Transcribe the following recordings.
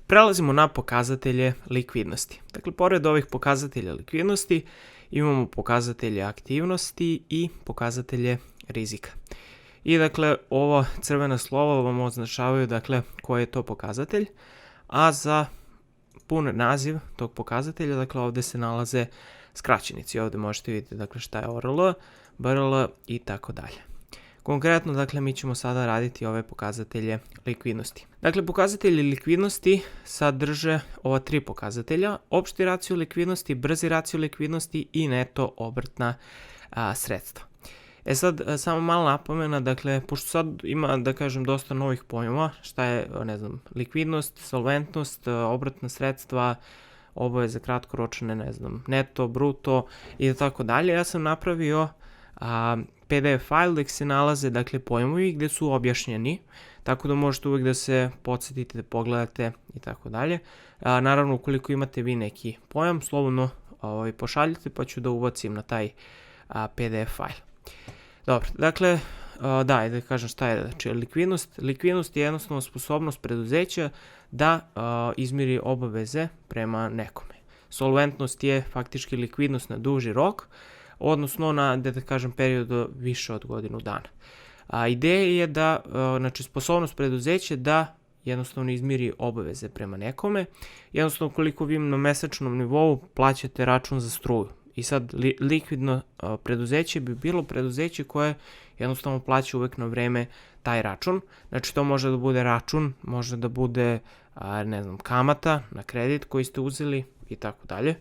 Prelazimo na pokazatelje likvidnosti. Dakle, pored ovih pokazatelja likvidnosti imamo pokazatelje aktivnosti i pokazatelje rizika. I dakle, ova crvena slova vam označavaju dakle koji je to pokazatelj, a za pun naziv tog pokazatelja, dakle ovde se nalaze skraćenici. Ovde možete vidjeti dakle šta je ORL, BRL i tako dalje. Konkretno, dakle, mi ćemo sada raditi ove pokazatelje likvidnosti. Dakle, pokazatelji likvidnosti sadrže ova tri pokazatelja: opšti racio likvidnosti, brzi racio likvidnosti i neto obrtna sredstva. Sad, samo mala napomena, dakle, pošto sad ima, da kažem, dosta novih pojmova, šta je, ne znam, likvidnost, solventnost, obrtna sredstva, obaveze kratkoročne, ne znam, neto, bruto i tako dalje, ja sam napravio PDF file gde se nalaze, dakle, pojmovi gde su objašnjeni, tako da možete uvek da se podsjetite, da pogledate i tako dalje. Naravno, ukoliko imate vi neki pojam, slobodno pošaljite pa ću da ubacim na taj PDF file. Dobro, dakle, da kažem šta je znači likvidnost. Likvidnost je jednostavno sposobnost preduzeća da izmiri obaveze prema nekome. Solventnost je faktički likvidnost na duži rok, odnosno na, da kažem, period više od godinu dana. Ideja je da, znači, sposobnost preduzeća da jednostavno izmiri obaveze prema nekome. Jednostavno, koliko vi na mesečnom nivou plaćate račun za struju. I sad, likvidno preduzeće bi bilo preduzeće koje jednostavno plaća uvek na vreme taj račun. Znači, to može da bude račun, može da bude, ne znam, kamata na kredit koji ste uzeli i tako dalje.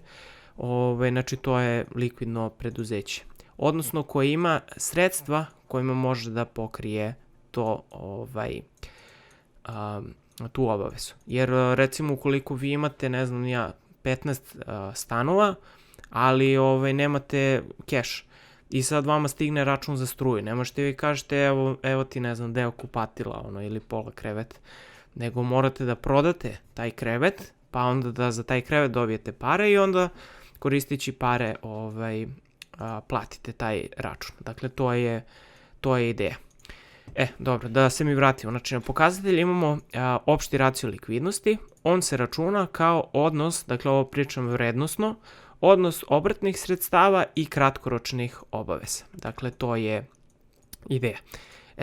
Znači, to je likvidno preduzeće. Odnosno, koje ima sredstva kojima može da pokrije to, tu obavezu. Jer, recimo, ukoliko vi imate, ne znam, 15 stanova, ali nemate keš i sad vama stigne račun za struju, ne možete vi kažete evo ti, ne znam, deo kupatila ili pola krevet, nego morate da prodate taj krevet, pa onda da za taj krevet dobijete pare i onda koristeći pare platite taj račun. Dakle, to je ideja. Dobro, da se mi vratimo. Znači, na pokazatelj imamo opšti racio likvidnosti. On se računa kao odnos, dakle, ovo pričam vrednosno, odnos obrtnih sredstava i kratkoročnih obaveza. Dakle, to je ideja.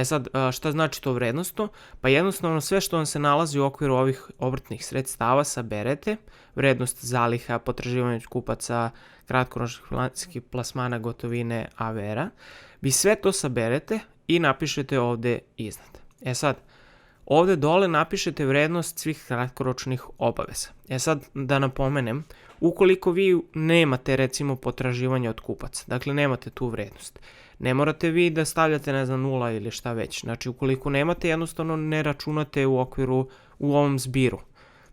Sad, šta znači to vrednosno? Pa jednostavno sve što vam se nalazi u okviru ovih obrtnih sredstava saberete, vrednost zaliha, potraživanja kupaca, kratkoročnih financijskih plasmana, gotovine, AVR-a, vi sve to saberete i napišete ovde iznad. Sad, ovde dole napišete vrednost svih kratkoročnih obaveza. Sad, da napomenem, ukoliko vi nemate, recimo, potraživanja od kupaca, dakle, nemate tu vrednost, ne morate vi da stavljate, ne znam, 0 ili šta već. Znači, ukoliko nemate, jednostavno ne računate u ovom zbiru.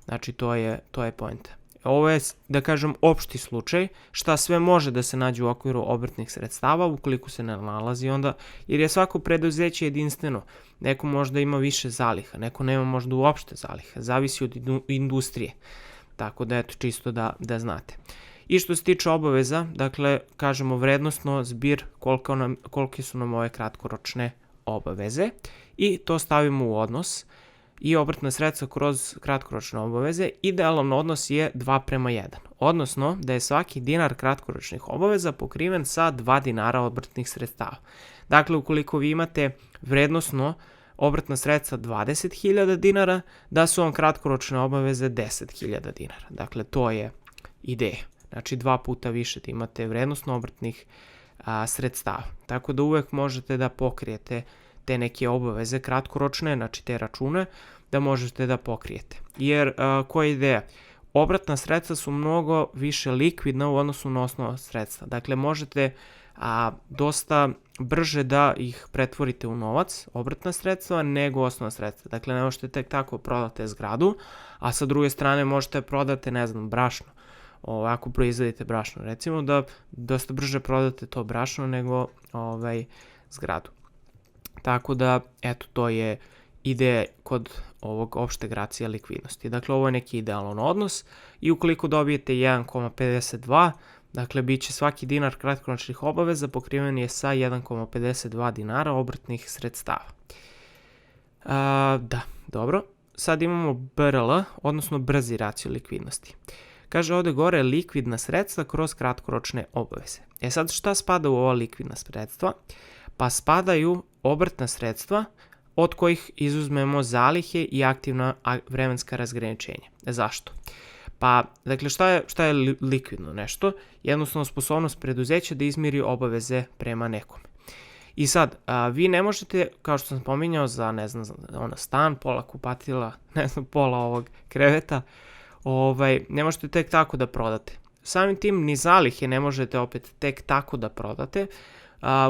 Znači, to je poenta. Ovo je, da kažem, opšti slučaj, šta sve može da se nađe u okviru obrtnih sredstava, ukoliko se ne nalazi onda, jer je svako preduzeće jedinstveno. Neko možda ima više zaliha, neko nema možda uopšte zaliha, zavisi od industrije. Tako da, eto, čisto da znate. I što se tiče obaveza, dakle, kažemo vrednostno zbir kolike su nam ove kratkoročne obaveze i to stavimo u odnos i obrtna sredstva kroz kratkoročne obaveze. Idealan odnos je 2:1, odnosno da je svaki dinar kratkoročnih obaveza pokriven sa 2 dinara obrtnih sredstava. Dakle, ukoliko vi imate vrednosno obrtna sredstva 20.000 dinara, da su vam kratkoročne obaveze 10.000 dinara. Dakle, to je ideja. Znači, 2 puta više da imate vrednosno obrtnih sredstava. Tako da uvek možete da pokrijete te neke obaveze kratkoročne, znači te račune, da možete da pokrijete. Jer, koja je ideja? Obratna sredstva su mnogo više likvidna u odnosu na osnovna sredstva. Dakle, možete dosta brže da ih pretvorite u novac, obratna sredstva, nego osnovna sredstva. Dakle, ne možete tek tako prodate zgradu, a sa druge strane možete prodate, ne znam, brašno. Ako proizvodite brašno, recimo, da dosta brže prodate to brašno nego zgradu. Tako da, eto, to je ideja kod ovog opšteg racija likvidnosti. Dakle, ovo je neki idealan odnos i ukoliko dobijete 1,52, dakle, bit će svaki dinar kratkoročnih obaveza pokriven je sa 1,52 dinara obrtnih sredstava. Da, dobro. sad imamo BRL, odnosno brzi racio likvidnosti. Kaže ovde gore likvidna sredstva kroz kratkoročne obaveze. Sad šta spada u ova likvidna sredstva? Pa spadaju obrtna sredstva od kojih izuzmemo zalihe i aktivna vremenska razgraničenja. Zašto? Pa, dakle, šta je likvidno nešto? Jednostavno sposobnost preduzeća da izmiri obaveze prema nekome. I sad, vi ne možete, kao što sam pominjao, za, ne znam, stan, pola kupatila, ne znam, pola ovog kreveta, ne možete tek tako da prodate. Samim tim, ni zalihe ne možete opet tek tako da prodate,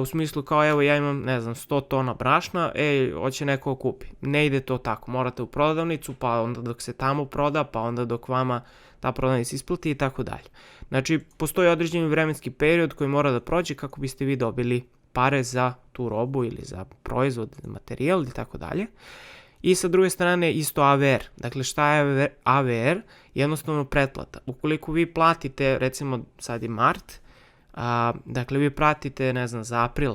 u smislu kao evo ja imam, ne znam, 100 tona brašna, hoće neko kupi. Ne ide to tako, morate u prodavnicu, pa onda dok se tamo proda, pa onda dok vama ta prodavnica isplati i tako dalje. Znači, postoji određeni vremenski period koji mora da prođe kako biste vi dobili pare za tu robu ili za proizvod, materijal i tako dalje. I sa druge strane isto AVR. Dakle, šta je AVR? Jednostavno pretplata. Ukoliko vi platite, recimo sad je mart, dakle vi platite, ne znam, za april,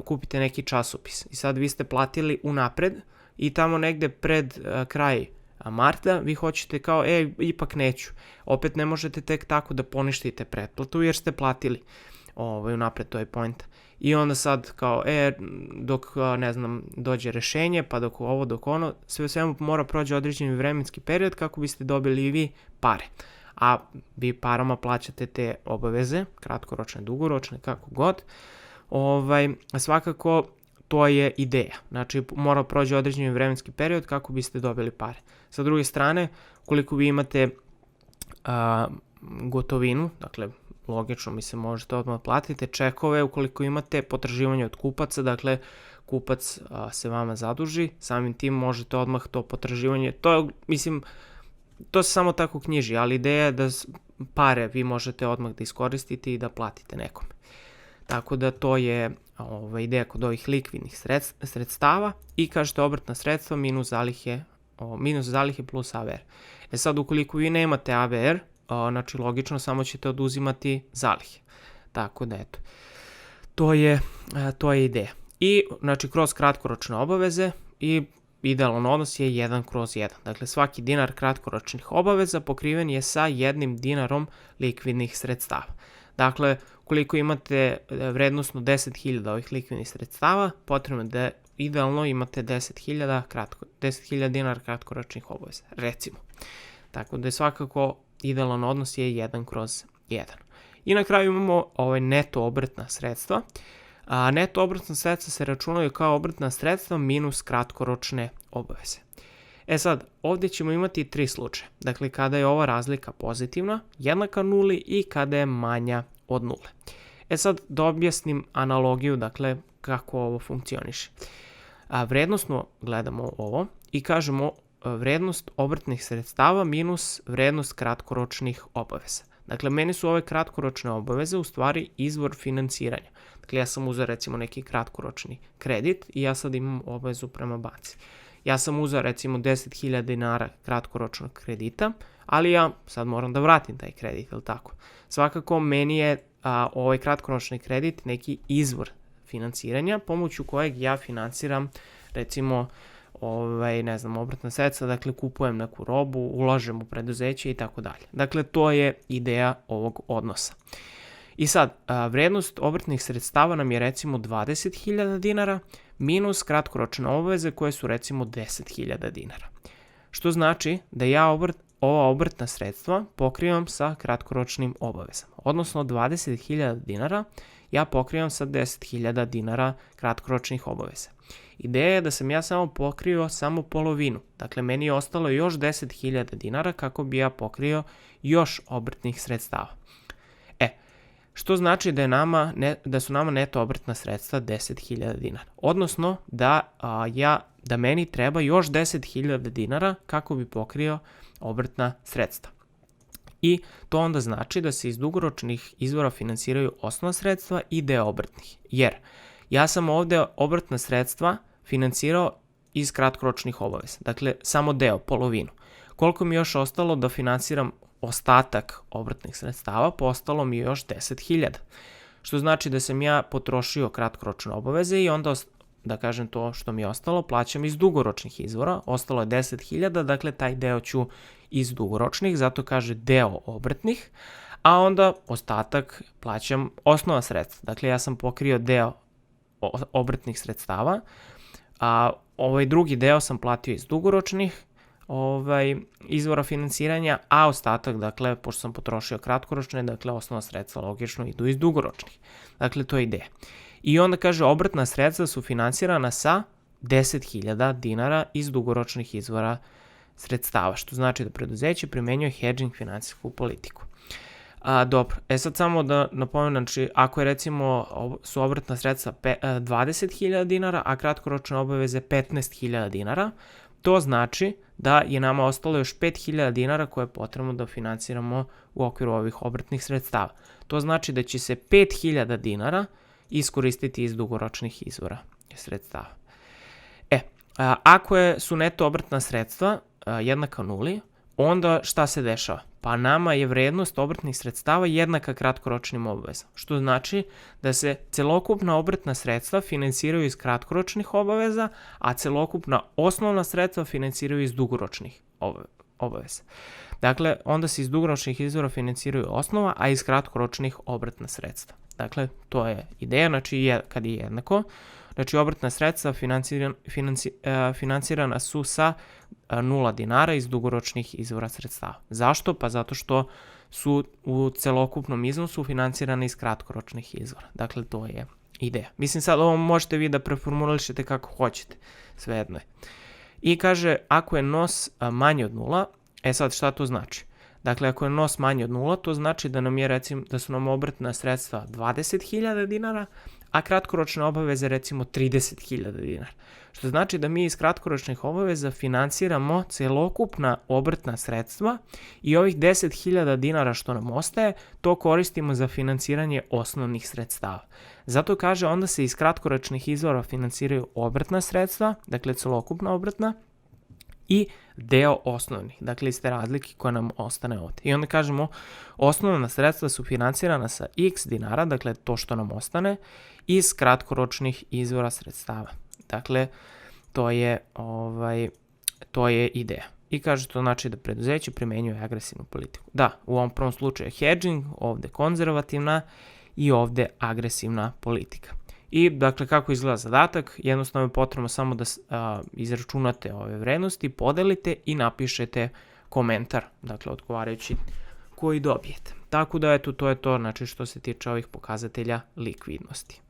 kupite neki časopis i sad vi ste platili unapred i tamo negde pred kraj marta vi hoćete kao, ipak neću. Opet ne možete tek tako da poništite pretplatu jer ste platili unapred, to je point. I onda sad kao, dok, ne znam, dođe rešenje, pa dok ovo, dok ono, sve u svemu mora prođe određeni vremenski period kako biste dobili i vi pare. A vi parama plaćate te obaveze, kratkoročne, dugoročne, kako god. Svakako, to je ideja. Znači, mora prođe određeni vremenski period kako biste dobili pare. Sa druge strane, koliko vi imate gotovinu, dakle, logično mi se možete odmah platiti, čekove, ukoliko imate potraživanje od kupaca, dakle, kupac se vama zaduži, samim tim možete odmah to potraživanje, to se samo tako knjiži, ali ideja je da pare vi možete odmah da iskoristite i da platite nekome. Tako da to je ideja kod ovih likvidnih sredstava i kažete obrtna sredstva minus zalihe plus AVR. Sad ukoliko vi nemate AVR, znači logično samo ćete oduzimati zalihe. Tako da eto, to je ideja. I znači kroz kratkoročne obaveze i idealan odnos je 1/1. Dakle, svaki dinar kratkoročnih obaveza pokriven je sa 1 dinarom likvidnih sredstava. Dakle, koliko imate vrednostno 10.000 ovih likvidnih sredstava, potrebno je da idealno imate 10.000 dinara kratkoročnih obaveza, recimo. Tako da je svakako idealan odnos je 1/1. I na kraju imamo neto obrtna sredstva. Neto obrtna sredstva se računaju kao obrtna sredstva minus kratkoročne obaveze. Sad, ovdje ćemo imati 3 slučaja. Dakle, kada je ova razlika pozitivna, jednaka nuli i kada je manja od nule. Sad, da objasnim analogiju, dakle, kako ovo funkcioniše. Vrednostno gledamo ovo i kažemo vrednost obrtnih sredstava minus vrednost kratkoročnih obaveza. Dakle, meni su ove kratkoročne obaveze u stvari izvor finansiranja. Dakle, ja sam uzeo recimo neki kratkoročni kredit i ja sad imam obavezu prema banci. Ja sam uzeo recimo 10.000 dinara kratkoročnog kredita, ali ja sad moram da vratim taj kredit, ili tako? Svakako, meni je ovaj kratkoročni kredit neki izvor finansiranja pomoću kojeg ja finansiram recimo ne znam, obrtna sredstva, dakle kupujem neku robu, ulažem u preduzeće i tako dalje. Dakle, to je ideja ovog odnosa. I sad, vrednost obrtnih sredstava nam je recimo 20.000 dinara minus kratkoročne obaveze koje su recimo 10.000 dinara. Što znači da ja ova obrtna sredstva pokrivam sa kratkoročnim obavezama. Odnosno 20.000 dinara ja pokrivam sa 10.000 dinara kratkoročnih obaveza. Ideja je da sam ja samo pokrio samo polovinu. Dakle, meni je ostalo još 10.000 dinara kako bi ja pokrio još obrtnih sredstava. Što znači da su nama neto obrtna sredstva 10.000 dinara. Odnosno da meni treba još 10.000 dinara kako bi pokrio obrtna sredstva. I to onda znači da se iz dugoročnih izvora finansiraju osnovna sredstva i deo obrtnih. Jer ja sam ovde obrtna sredstva finansirao iz kratkoročnih obaveza. Dakle, samo deo, polovinu. Koliko mi je još ostalo da finansiram ostatak obrtnih sredstava, postalo mi je još 10.000. Što znači da sam ja potrošio kratkoročne obaveze i onda da kažem to što mi je ostalo, plaćam iz dugoročnih izvora, ostalo je 10.000, dakle taj deo ću iz dugoročnih, zato kaže deo obrtnih, a onda ostatak plaćam osnova sredstva. Dakle, ja sam pokrio deo obrtnih sredstava, a ovaj drugi deo sam platio iz dugoročnih izvora finansiranja, a ostatak, dakle, pošto sam potrošio kratkoročne, dakle, osnova sredstva logično idu iz dugoročnih. Dakle, to je ideja. I onda kaže, obrtna sredstva su finansirana sa 10.000 dinara iz dugoročnih izvora sredstava, što znači da preduzeće primenjuje hedging finansijsku politiku. Dobro, sad samo da napomenem, znači ako je recimo su obrtna sredstva 20.000 dinara, a kratkoročne obaveze 15.000 dinara, to znači da je nama ostalo još 5.000 dinara koje je potrebno da finansiramo u okviru ovih obrtnih sredstava. To znači da će se 5.000 dinara iskoristiti iz dugoročnih izvora sredstava. Ako su neto obrtna sredstva jednaka nuli, onda šta se dešava? Pa nama je vrednost obrtnih sredstava jednaka kratkoročnim obavezama, što znači da se celokupna obrtna sredstva finansiraju iz kratkoročnih obaveza, a celokupna osnovna sredstva finansiraju iz dugoročnih obaveza. Dakle, onda se iz dugoročnih izvora finansiraju osnova, a iz kratkoročnih obrtna sredstva. Dakle, to je ideja, znači kad je jednako, znači obrtna sredstva finansirana su sa 0 dinara iz dugoročnih izvora sredstava. Zašto? Pa zato što su u celokupnom iznosu finansirane iz kratkoročnih izvora. Dakle, to je ideja. Mislim, sad ovo možete vi da preformulišete kako hoćete, svejedno je. I kaže, ako je nos manji od 0, sad šta to znači? Dakle, ako je nos manji od 0, to znači da nam je, recimo, da su nam obrtna sredstva 20.000 dinara, a kratkoročne obaveze recimo 30.000 dinara. Što znači da mi iz kratkoročnih obaveza finansiramo celokupna obrtna sredstva i ovih 10.000 dinara što nam ostaje, to koristimo za finansiranje osnovnih sredstava. Zato kaže, onda se iz kratkoročnih izvora finansiraju obrtna sredstva, dakle celokupna obrtna, i deo osnovnih, dakle iz te razlike koja nam ostane ovdje. I onda kažemo, osnovna sredstva su finansirana sa x dinara, dakle to što nam ostane, iz kratkoročnih izvora sredstava. Dakle, to je ideja. I kaže, to znači da preduzeće primenjuje agresivnu politiku. Da, u ovom prvom slučaju je hedging, ovde konzervativna i ovde agresivna politika. I, dakle, kako izgleda zadatak? Jednostavno je potrebno samo da izračunate ove vrednosti, podelite i napišete komentar, dakle, odgovarajući koji dobijete. Tako da, eto, to je to, znači, što se tiče ovih pokazatelja likvidnosti.